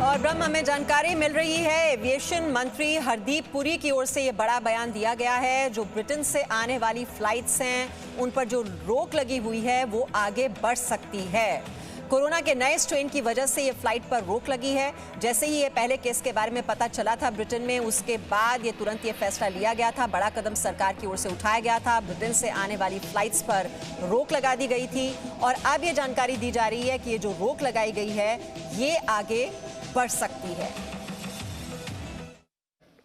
और ब्रह्म हमें जानकारी मिल रही है, एविएशन मंत्री हरदीप पुरी की ओर से ये बड़ा बयान दिया गया है। जो ब्रिटेन से आने वाली फ्लाइट्स हैं, उन पर जो रोक लगी हुई है वो आगे बढ़ सकती है। कोरोना के नए स्ट्रेन की वजह से ये फ्लाइट पर रोक लगी है। जैसे ही ये पहले केस के बारे में पता चला था ब्रिटेन में, उसके बाद ये तुरंत ये फैसला लिया गया था। बड़ा कदम सरकार की ओर से उठाया गया था। ब्रिटेन से आने वाली फ्लाइट्स पर रोक लगा दी गई थी और अब ये जानकारी दी जा रही है कि ये जो रोक लगाई गई है ये आगे बढ़ सकती है।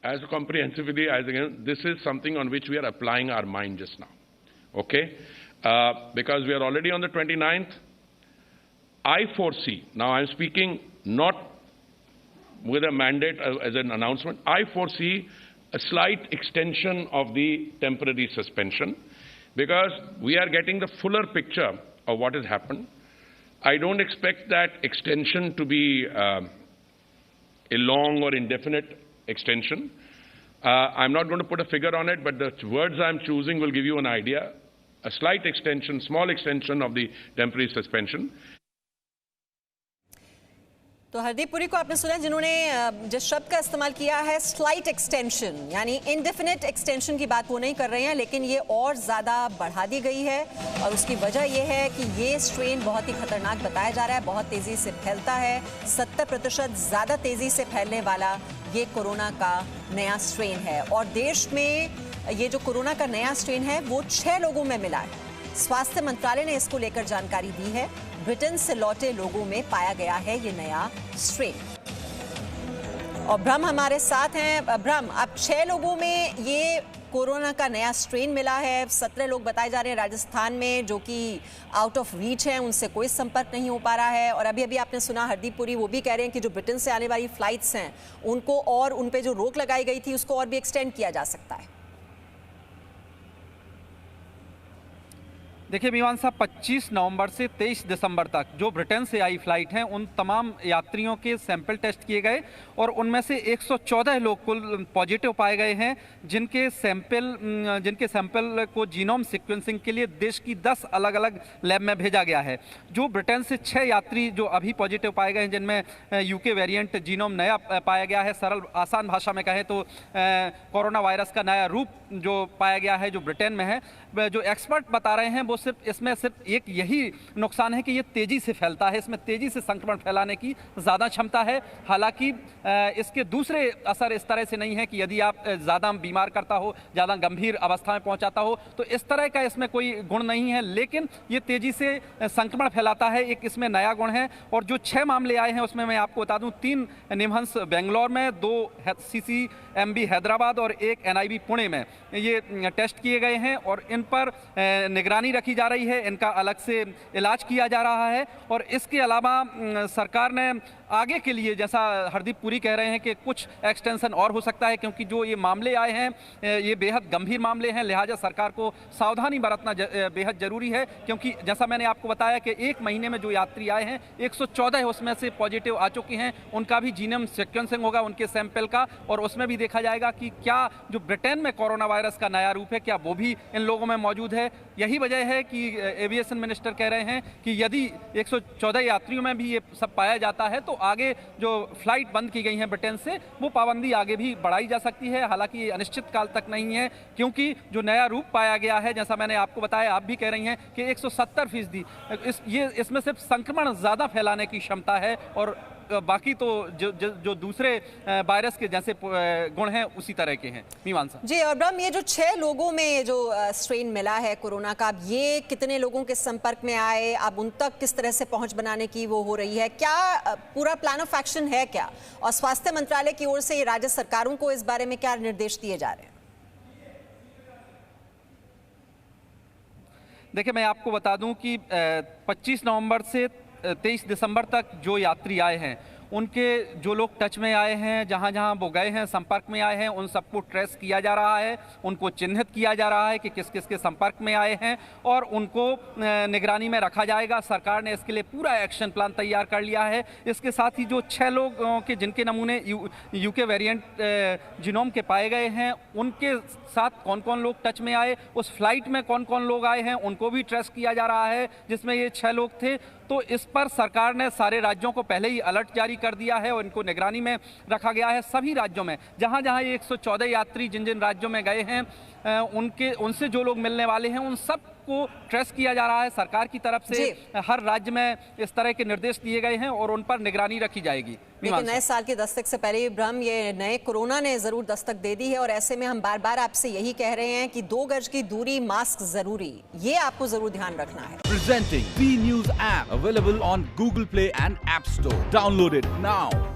As comprehensively as again, this is something on which we are applying our mind just now, okay? Because we are already on the 29th. I foresee, now I'm speaking not with a mandate as an announcement, I foresee a slight extension of the temporary suspension because we are getting the fuller picture of what has happened. I don't expect that extension to be a long or indefinite extension. I'm not going to put a figure on it, but the words I'm choosing will give you an idea. A slight extension, small extension of the temporary suspension. तो हरदीप पुरी को आपने सुना, जिन्होंने जिस शब्द का इस्तेमाल किया है स्लाइट एक्सटेंशन, यानी इनडेफिनिट एक्सटेंशन की बात वो नहीं कर रहे हैं, लेकिन ये और ज़्यादा बढ़ा दी गई है। और उसकी वजह ये है कि ये स्ट्रेन बहुत ही खतरनाक बताया जा रहा है, बहुत तेज़ी से फैलता है। 70% ज़्यादा तेज़ी से फैलने वाला ये कोरोना का नया स्ट्रेन है। और देश में ये जो कोरोना का नया स्ट्रेन है वो 6 लोगों में मिला है। स्वास्थ्य मंत्रालय ने इसको लेकर जानकारी दी है। ब्रिटेन से लौटे लोगों में पाया गया है ये नया स्ट्रेन। और ब्रह्म हमारे साथ हैं। ब्रह्म, अब 6 लोगों में ये कोरोना का नया स्ट्रेन मिला है। 17 लोग बताए जा रहे हैं राजस्थान में जो कि आउट ऑफ रीच हैं, उनसे कोई संपर्क नहीं हो पा रहा है। और अभी अभी आपने सुना हरदीप पुरी वो भी कह रहे हैं कि जो ब्रिटेन से आने वाली फ्लाइट्स हैं उनको और उन पे जो रोक लगाई गई थी उसको और भी एक्सटेंड किया जा सकता है। देखिए मीमांसा, 25 नवंबर से 23 दिसंबर तक जो ब्रिटेन से आई फ्लाइट हैं उन तमाम यात्रियों के सैंपल टेस्ट किए गए और उनमें से 114 लोग कुल पॉजिटिव पाए गए हैं, जिनके सैंपल को जीनोम सीक्वेंसिंग के लिए देश की 10 अलग अलग लैब में भेजा गया है। जो ब्रिटेन से 6 यात्री जो अभी पॉजिटिव पाए गए हैं, जिनमें यूके वेरिएंट जीनोम नया पाया गया है। सरल आसान भाषा में कहें तो कोरोना वायरस का नया रूप जो पाया गया है जो ब्रिटेन में है। जो एक्सपर्ट बता रहे हैं वो इसमें सिर्फ एक यही नुकसान है कि ये तेज़ी से फैलता है, इसमें तेज़ी से संक्रमण फैलाने की ज़्यादा क्षमता है। हालांकि इसके दूसरे असर इस तरह से नहीं है कि यदि आप ज़्यादा बीमार करता हो, ज़्यादा गंभीर अवस्था में पहुंचाता हो, तो इस तरह का इसमें कोई गुण नहीं है। लेकिन ये तेज़ी से संक्रमण फैलाता है, एक इसमें नया गुण है। और जो 6 मामले आए हैं उसमें मैं आपको बता दूँ 3 निमहंस बेंगलोर में, 2 CCMB हैदराबाद और 1 NIB पुणे में ये टेस्ट किए गए हैं और इन पर निगरानी रखी जा रही है, इनका अलग से इलाज किया जा रहा है। और इसके अलावा सरकार ने आगे के लिए, जैसा हरदीप पुरी कह रहे हैं कि कुछ एक्सटेंशन और हो सकता है, क्योंकि जो ये मामले आए हैं ये बेहद गंभीर मामले हैं, लिहाजा सरकार को सावधानी बरतना बेहद ज़रूरी है। क्योंकि जैसा मैंने आपको बताया कि 1 महीने में जो यात्री आए हैं 114 उसमें से पॉजिटिव आ चुके हैं। उनका भी जीनोम सीक्वेंसिंग होगा उनके सैंपल का, और उसमें भी देखा जाएगा कि क्या जो ब्रिटेन में कोरोना वायरस का नया रूप है क्या वो भी इन लोगों में मौजूद है। यही वजह है कि एविएशन मिनिस्टर कह रहे हैं कि यदि 114 यात्रियों में भी ये सब पाया जाता है तो आगे जो फ्लाइट बंद की गई हैं ब्रिटेन से वो पाबंदी आगे भी बढ़ाई जा सकती है। हालांकि ये अनिश्चित काल तक नहीं है, क्योंकि जो नया रूप पाया गया है, जैसा मैंने आपको बताया, आप भी कह रही हैं कि 170% इसमें सिर्फ संक्रमण ज़्यादा फैलाने की क्षमता है और बाकी तो जो दूसरे वायरस के जैसे गुण हैं उसी तरह के हैं। मीमांसा जी, और ब्रह्म, ये जो 6 लोगों में जो स्ट्रेन मिला है कोरोना का, अब ये कितने लोगों के संपर्क में आए, अब उन तक किस तरह से पहुंच बनाने की वो हो रही है, क्या पूरा प्लान ऑफ एक्शन है क्या? और स्वास्थ्य मंत्रालय की ओर से राज्य सरकारों को इस बारे में क्या निर्देश दिए जा रहे हैं? देखिए मैं आपको बता दूं कि 25 नवंबर से 23 दिसंबर तक जो यात्री आए हैं उनके जो लोग टच में आए हैं, जहां जहां वो गए हैं, संपर्क में आए हैं, उन सबको ट्रेस किया जा रहा है, उनको चिन्हित किया जा रहा है कि किस किस के संपर्क में आए हैं और उनको निगरानी में रखा जाएगा। सरकार ने इसके लिए पूरा एक्शन प्लान तैयार कर लिया है। इसके साथ ही जो 6 लोगों के जिनके नमूने यूके वेरिएंट जीनोम के पाए गए हैं, उनके साथ कौन कौन लोग टच में आए, उस फ्लाइट में कौन कौन लोग आए हैं, उनको भी ट्रेस किया जा रहा है, जिसमें ये 6 लोग थे। तो इस पर सरकार ने सारे राज्यों को पहले ही अलर्ट जारी कर दिया है और इनको निगरानी में रखा गया है। सभी राज्यों में जहां जहां ये 114 यात्री जिन जिन राज्यों में गए हैं उनसे जो लोग मिलने वाले हैं उन सब को ट्रेस किया जा रहा है। सरकार की तरफ से हर राज्य में इस तरह के निर्देश दिए गए हैं और उन पर निगरानी रखी जाएगी। लेकिन नए साल के दस्तक से पहले ब्रह्म, ये नए कोरोना ने जरूर दस्तक दे दी है और ऐसे में हम बार बार आपसे यही कह रहे हैं कि 2 गज की दूरी, मास्क जरूरी, ये आपको जरूर ध्यान रखना है। Presenting B News app available on Google Play and App Store. Download it now.